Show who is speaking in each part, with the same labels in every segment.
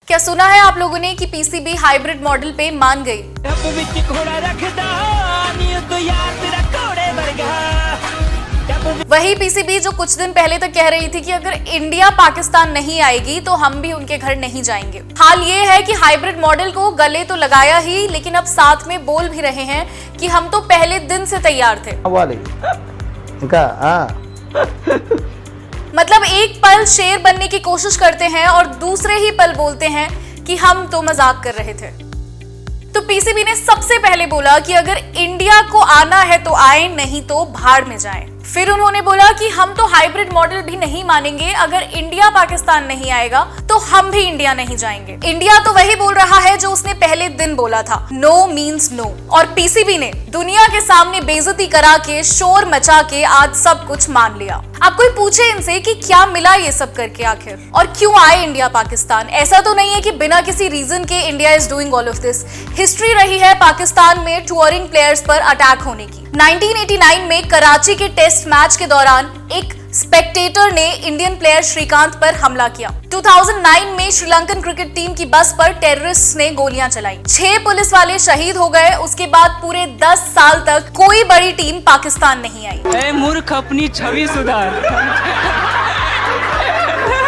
Speaker 1: क्या सुना है आप लोगों ने कि पीसीबी हाइब्रिड मॉडल पे मान गई? वही पीसीबी जो कुछ दिन पहले तक कह रही थी कि अगर इंडिया पाकिस्तान नहीं आएगी तो हम भी उनके घर नहीं जाएंगे। हाल ये है कि हाइब्रिड मॉडल को गले तो लगाया ही, लेकिन अब साथ में बोल भी रहे हैं कि हम तो पहले दिन से तैयार थे। मतलब एक पल शेर बनने की कोशिश करते हैं और दूसरे ही पल बोलते हैं कि हम तो मजाक कर रहे थे। तो पीसीबी ने सबसे पहले बोला कि अगर इंडिया को आना है तो आए, नहीं तो भाड़ में जाएं। फिर उन्होंने बोला कि हम तो हाइब्रिड मॉडल भी नहीं मानेंगे, अगर इंडिया पाकिस्तान नहीं आएगा तो हम भी इंडिया नहीं जाएंगे। इंडिया तो वही बोल रहा है जो उसने पहले दिन बोला था, नो मीन्स नो। और पीसीबी ने दुनिया के सामने बेइज्जती करा के, शोर मचा के आज सब कुछ मान लिया। अब कोई पूछे इनसे कि क्या मिला ये सब करके आखिर, और क्यों आए इंडिया पाकिस्तान? ऐसा तो नहीं है कि बिना किसी रीजन के India is doing all of this. History रही है पाकिस्तान में टूरिंग प्लेयर्स पर अटैक होने की। 1989 में कराची के टेस्ट मैच के दौरान एक स्पेक्टेटर ने इंडियन प्लेयर श्रीकांत पर हमला किया। 2009 में श्रीलंकन क्रिकेट टीम की बस पर टेररिस्ट ने गोलियां चलाई, 6 पुलिस वाले शहीद हो गए। उसके बाद पूरे 10 साल तक कोई बड़ी टीम पाकिस्तान नहीं आई।
Speaker 2: मूर्ख, अपनी छवि सुधार।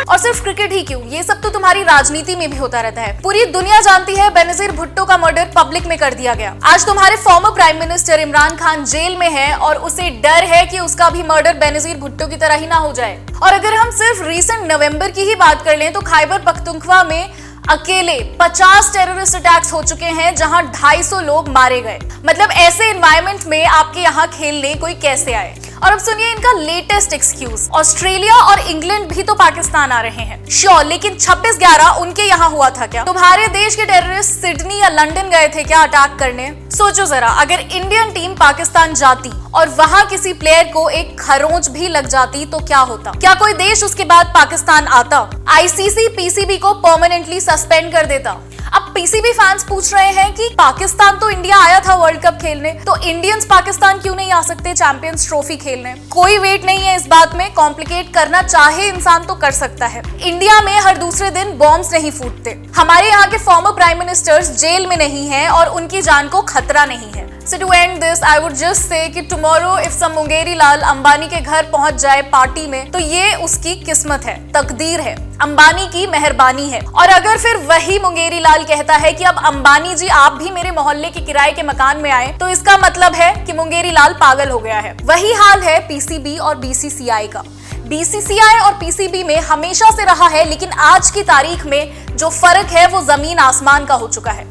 Speaker 1: और सिर्फ क्रिकेट ही क्यों, ये सब तो तुम्हारी राजनीति में भी होता रहता है। पूरी दुनिया जानती है बेनजीर भुट्टो का मर्डर पब्लिक में कर दिया गया। आज तुम्हारे former prime minister Imran Khan jail में है और उसे डर है कि उसका भी मर्डर बेनजीर भुट्टो की तरह ही ना हो जाए। और अगर हम सिर्फ रीसेंट नवंबर की ही बात कर लें तो खैबर पख्तूनख्वा में अकेले 50 टेररिस्ट अटैक्स हो चुके हैं, जहां 250 लोग मारे गए। मतलब ऐसे एनवायरनमेंट में आपके यहाँ खेलने कोई कैसे आए? और अब सुनिए इनका लेटेस्ट एक्सक्यूज। ऑस्ट्रेलिया और इंग्लैंड भी तो पाकिस्तान आ रहे हैं, श्योर, लेकिन 26/11 उनके यहाँ हुआ था क्या? तुम्हारे देश के टेररिस्ट सिडनी या लंदन गए थे क्या अटैक करने? सोचो जरा, अगर इंडियन टीम पाकिस्तान जाती और वहां किसी प्लेयर को एक खरोंच भी लग जाती तो क्या होता? क्या कोई देश उसके बाद पाकिस्तान आता? आईसीसी पीसीबी को परमानेंटली सस्पेंड कर देता। अब पीसीबी फैंस पूछ रहे हैं कि पाकिस्तान तो इंडिया आया था वर्ल्ड कप खेलने, तो इंडियंस पाकिस्तान क्यों नहीं आ सकते चैंपियंस ट्रॉफी खेलने? कोई वेट नहीं है इस बात में। कॉम्प्लिकेट करना चाहे इंसान तो कर सकता है। इंडिया में हर दूसरे दिन बॉम्ब्स नहीं फूटते। हमारे यहाँ के फॉर्मर प्राइम मिनिस्टर्स जेल में नहीं है और उनकी जान को खतरा नहीं है। So to end this, I would just say कि tomorrow if some मुंगेरी लाल अंबानी के घर पहुंच जाए पार्टी में, तो ये उसकी किस्मत है, तकदीर है, अंबानी की मेहरबानी है। और अगर फिर वही मुंगेरी लाल कहता है कि अब अंबानी जी आप भी मेरे मोहल्ले के किराए के मकान में आए, तो इसका मतलब है कि मुंगेरी लाल पागल हो गया है। वही हाल है पीसीबी और बीसीसीआई का। बीसीसीआई और पीसीबी में हमेशा से रहा है, लेकिन आज की तारीख में जो फर्क है वो जमीन आसमान का हो चुका है।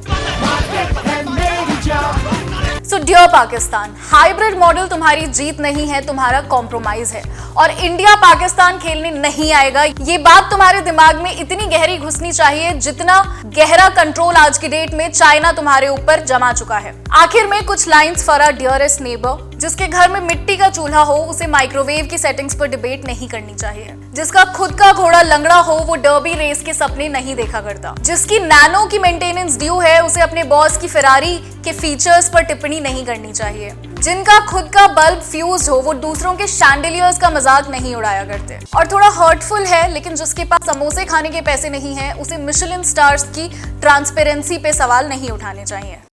Speaker 1: So dear Pakistan, hybrid model तुम्हारी जीत नहीं है, तुम्हारा कॉम्प्रोमाइज है। और इंडिया पाकिस्तान खेलने नहीं आएगा, ये बात तुम्हारे दिमाग में इतनी गहरी घुसनी चाहिए जितना गहरा कंट्रोल आज की डेट में चाइना तुम्हारे ऊपर जमा चुका है। आखिर में कुछ lines for a dearest neighbour. जिसके घर में मिट्टी का चूल्हा हो उसे माइक्रोवेव की सेटिंग्स पर डिबेट नहीं करनी चाहिए। जिसका खुद का घोड़ा लंगड़ा हो वो डर्बी रेस के सपने नहीं देखा करता। जिसकी नैनो की मेंटेनेंस ड्यू है उसे अपने बॉस की फेरारी के फीचर्स पर टिप्पणी नहीं करनी चाहिए। जिनका खुद का बल्ब फ्यूज हो वो दूसरों के शैंडलियर्स का मजाक नहीं उड़ाया करते। और थोड़ा हर्टफुल है, लेकिन जिसके पास समोसे खाने के पैसे नहीं है उसे मिशेलिन स्टार्स की ट्रांसपेरेंसी पे सवाल नहीं उठाने चाहिए।